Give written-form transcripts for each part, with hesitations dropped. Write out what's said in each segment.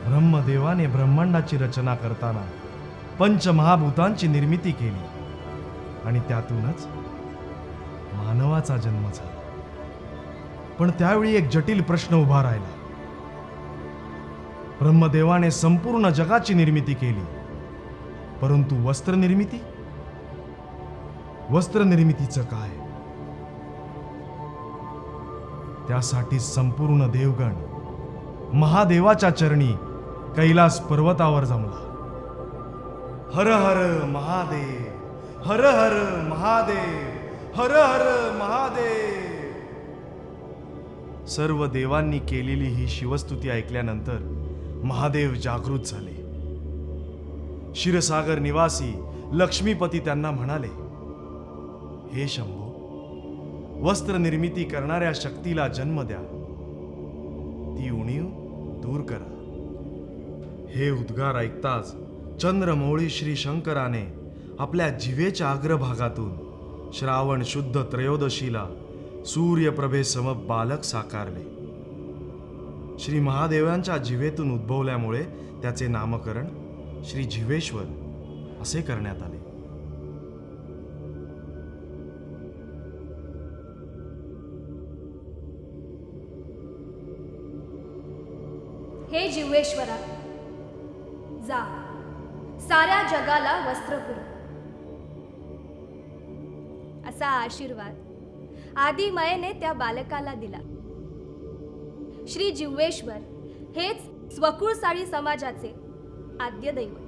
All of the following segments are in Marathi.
ब्रह्मदेवाने ब्रह्मांडाची रचना करताना पंचमहाभूतांची निर्मिती केली आणि त्यातूनच मानवाचा जन्म झाला. पण त्यावेळी एक जटिल प्रश्न उभा राहिला. ब्रह्मदेवाने संपूर्ण जगाची निर्मिती केली, परंतु वस्त्र निर्मितीचं काय? त्यासाठी संपूर्ण देवगण महादेवाच्या चरणी कैलास पर्वतावर जमला. हर हर महादेव, हर हर महादेव, हर हर महादेव. सर्व देवांनी केलेली ही शिवस्तुती ऐकल्यानंतर महादेव जागृत झाले. क्षीरसागर निवासी लक्ष्मीपती त्यांना म्हणाले, हे शंभो, वस्त्र निर्मिती करणाऱ्या शक्तीला जन्म द्या, ती उणीव दूर करा. हे उद्गार ऐकताच चंद्रमौळी श्री शंकराने आपल्या जिवेच्या अग्रभागातून श्रावण शुद्ध त्रयोदशीला सूर्यप्रभेसम बालक साकारले. श्री महादेवांच्या जिवेतून उद्भवल्यामुळे त्याचे नामकरण श्री जिवेश्वर असे करण्यात आले. हे जिवेश्वरा, जा, साऱ्या जगाला वस्त्र पुरव. असा आशीर्वाद आदिमायेने त्या बालकाला दिला. श्री जिवेश्वर हेच स्वकुळसाळी समाजाचे आद्य दैवत.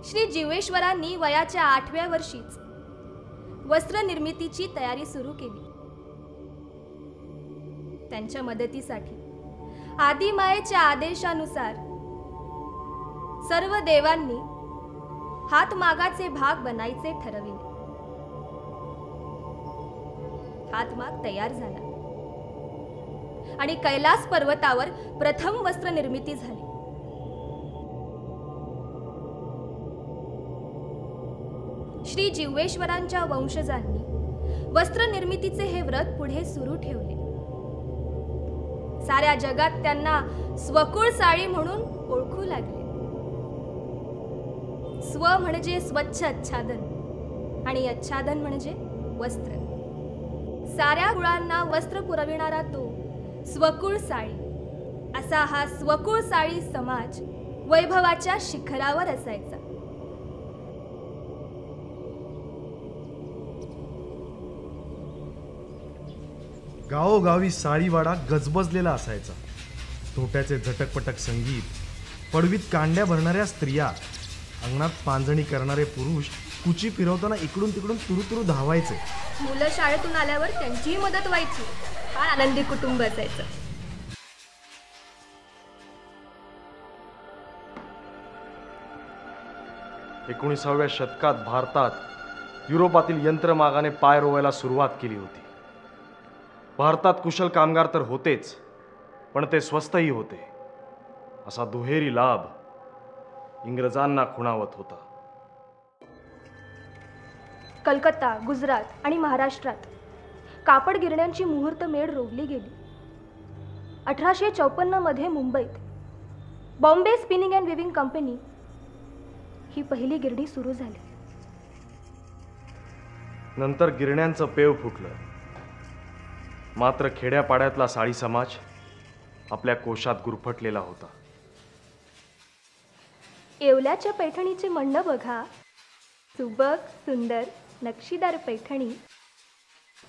श्री जिवेश्वरांनी वयाच्या 8व्या वर्षीच वस्त्र निर्मितीची तयारी सुरू केली. त्यांच्या मदतीसाठी आदिमायेच्या आदेशानुसार सर्व देवांनी हातमागाचे भाग बनायचे ठरविले. हातमाग तयार झाला आणि कैलास पर्वतावर प्रथम वस्त्र निर्मिती झाली. श्री जिवेश्वरांच्या वंशजांनी वस्त्र निर्मितीचे हे व्रत पुढे सुरू ठेवले. साऱ्या जगात त्यांना स्वकुळसाळी म्हणून ओळखू लागले. स्व म्हणजे स्वच्छ आच्छादन आणि आच्छादन म्हणजे वस्त्र. साऱ्या कुळांना वस्त्र पुरविणारा तो स्वकुळसाळी. असा हा स्वकुळसाळी समाज वैभवाच्या शिखरावर असायचा. गावोगावी साळीवाडा गजबजलेला असायचा. तोट्याचे झटकपटक संगीत, पडवीत कांड्या भरणाऱ्या स्त्रिया, अंगणात पांजणी करणारे पुरुष कुची फिरवताना इकडून तिकडून तुरुतुरु धावायचे. मुलं शाळेतून आल्यावर त्यांचीही मदत व्हायची. फार आनंदी कुटुंब असायचं. एकोणिसाव्या शतकात भारतात युरोपातील यंत्रमागाने पाय रोवायला सुरुवात केली होती. भारतात कुशल कामगार तर होतेच, पण ते स्वस्तही होते. असा दुहेरी लाभ इंग्रजांना खुणावत होता. कलकत्ता, गुजरात आणि महाराष्ट्रात कापड गिरण्यांची मुहूर्तमेढ रोवली गेली. 1854 मध्ये मुंबईत Bombay spinning and weaving company ही पहिली गिरणी सुरू झाली. नंतर गिरण्यांचं पेव फुटलं. मात्र खेड्यापाड्यातला साळी समाज आपल्या कोशात गुरफटलेला होता. येवल्याच्या पैठणीचे म्हणणं बघा. सुबक सुंदर नक्षीदार पैठणी,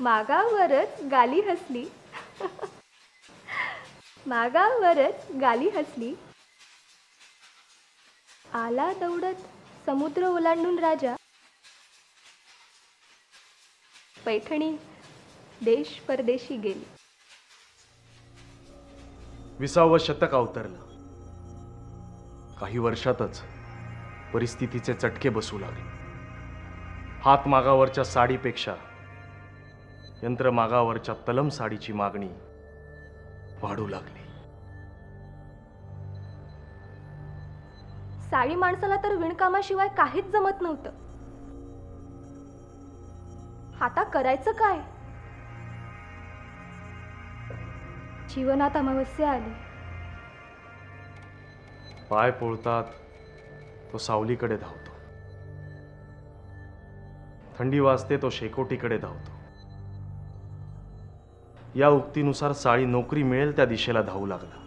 मागावरच गाली हसली. मागावरच गाली हसली. आला दौडत समुद्र ओलांडून राजा. पैठणी देश परदेशी गेली. 20वे शतक अवतरलं. काही वर्षातच परिस्थितीचे चटके बसू लागले. हातमागावरच्या साडीपेक्षा यंत्रमागावरच्या तलम साडीची मागणी वाढू लागली. साडी माणसाला तर विणकामाशिवाय काहीच जमत नव्हतं. आता करायचं काय? जीवनात अमावस्या आली. पाय पोळतात तो सावलीकडे धावतो, थंडी वाजते तो शेकोटीकडे धावतो. या उक्तीनुसार साळी नोकरी मिळेल त्या दिशेला धावू लागला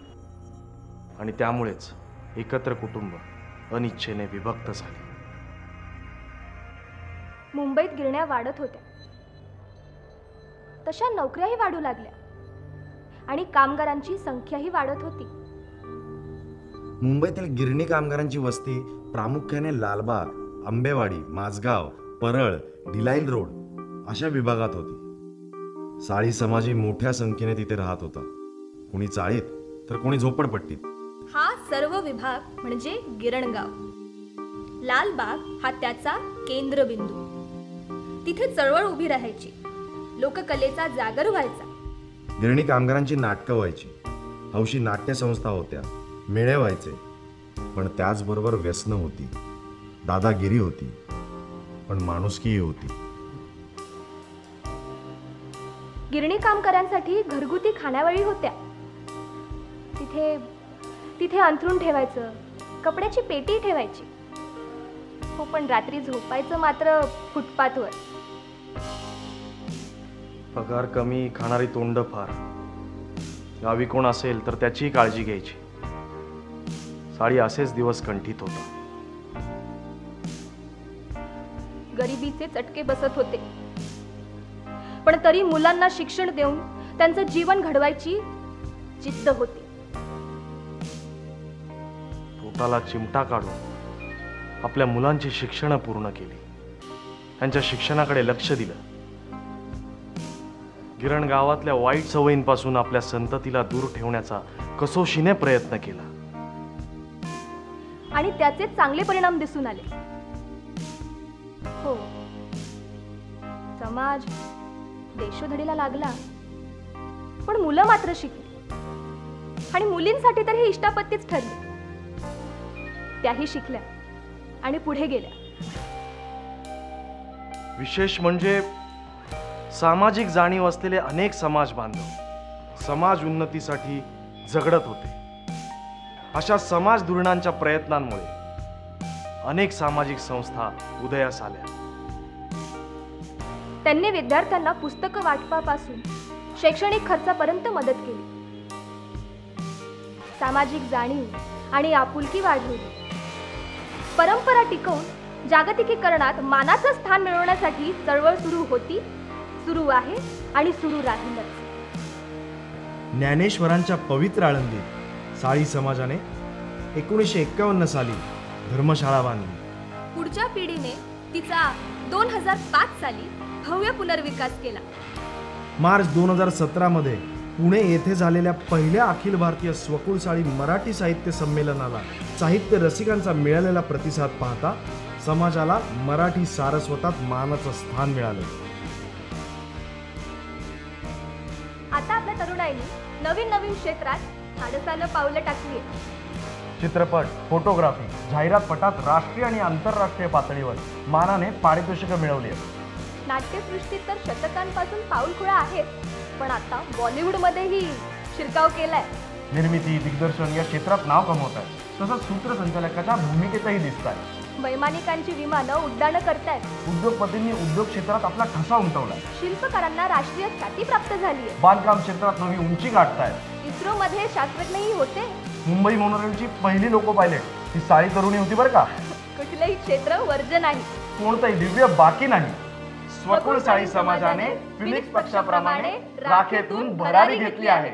आणि त्यामुळेच एकत्र कुटुंब अनिच्छेने विभक्त झाले. मुंबईत गिरण्या वाढत होत्या, तशा नोकऱ्याही वाढू लागल्या आणि कामगारांची संख्याही वाढत होती. मुंबईतील गिरणी कामगारांची वस्ती प्रामुख्याने लालबाग, आंबेवाडी, माझगाव, परळ, डिलाईन रोड अशा विभागात होती. साळी समाजही मोठ्या संख्येने तिथे राहत होता, कोणी चाळीत तर कोणी झोपडपट्टीत. हा सर्व विभाग म्हणजे गिरणगाव. लालबाग हा त्याचा केंद्रबिंदू. तिथे चळवळ उभी राहायची, लोककलेचा जागर व्हायचा. गिरणी कामगारांची नाटकं व्हायची, हौशी नाट्यसंस्था होत्या, मेळे व्हायचे. पण त्याचबरोबर व्यसनं होती, दादागिरी होती, पण माणुसकीही होती. गिरणी कामगारांसाठी घरगुती खानावळी होत्या. तिथे तिथे अंथरूण ठेवायचं, कपड्याची पेटी ठेवायची. हो, पण रात्री झोपायचं मात्र फुटपाथवर. पगार कमी, खाणारी तोंड फार. गावी कोण असेल तर त्याचीही काळजी घ्यायची. साळी असेच दिवस कंठीत होता. गरिबीचे चटके बसत होते, पण तरी मुलांना शिक्षण देऊन त्यांचं जीवन घडवायची जिद्द होती. पोटाला चिमटा काढून आपल्या मुलांची शिक्षण पूर्ण केली, त्यांच्या शिक्षणाकडे लक्ष दिलं. गिरण गावातल्या वाईट सवयींपासून आपल्या संततीला दूर ठेवण्याचा कसोशीने प्रयत्न केला आणि त्याचे चांगले परिणाम दिसून आले. हो, समाज देशोधडीला लागला, पण मुलं मात्र शिकली आणि मुलींसाठी तर हे इष्टापत्तीच ठरले. त्याही शिकल्या आणि पुढे गेल्या. विशेष म्हणजे सामाजिक जाणीव असलेले अनेक समाज बांधव समाज उन्नतीसाठी झगडत होते. अशा समाज धोरणांच्या प्रयत्नांमुळे अनेक सामाजिक संस्था उदयास आल्या. त्यांनी विद्यार्थ्यांना पुस्तकं वाटपापासून शैक्षणिक खर्चापर्यंत मदत केली. सामाजिक जाणीव आणि आपुलकी वाढवली. परंपरा टिकवून जागतिकीकरणात मानाचं स्थान मिळवण्यासाठी चळवळ सुरू होती, सुरू आहे आणि सुरू राहीलच. ज्ञानेश्वरांच्या पवित्र आळंदीत साळी समाजाने 1951 साली धर्मशाळा बांधली. पुढच्या पिढीने तिचा 2005 साली भव्य पुनर्विकास केला. मार्च 2017 मध्ये पुणे येथे झालेल्या पहिल्या अखिल भारतीय स्वकुळ साळी मराठी साहित्य संमेलनाला साहित्य रसिकांचा मिळालेला प्रतिसाद पाहता समाजाला मराठी सारस्वतात मानाचं स्थान मिळालं. आता आपल्या तरुणाईने नवीन नवीन क्षेत्रात धाडसानं पावलं टाकली आहेत. चित्रपट, फोटोग्राफी, जाहिरात पटात राष्ट्रीय आणि आंतरराष्ट्रीय पातळीवर मानाने पारितोषिकं मिळवली आहेत. नाट्यसृष्टीत तर शतकांपासून पाऊलखुळा आहेत, पण आता बॉलिवूडमध्येही शिरकाव केलाय. निर्मिती, दिग्दर्शन या क्षेत्रात नाव कमवत आहे. तसंच सूत्रसंचालकाच्या भूमिकेतही दिसत आहे. वैमानिकांची विमानं उड्डाणं करतायत. उद्योगपतींनी उद्योग क्षेत्रात आपला ठसा उमटवलाय. शिल्पकारांना राष्ट्रीय ख्याती प्राप्त झाली आहे. बांधकाम क्षेत्रात नवी उंची गाठतायत. इस्रोमध्ये शास्त्रज्ञही होते. मुंबई मोनोरेलची पहिली लोको पायलट ही साळी तरुणी होती बरं का. कुठलंही क्षेत्र वर्ज नाही, कोणतंही दिव्य बाकी नाही. स्वकुळ साळी समाजाने फिनिक्स पक्षाप्रमाणे राखेतून भरारी घेतली आहे.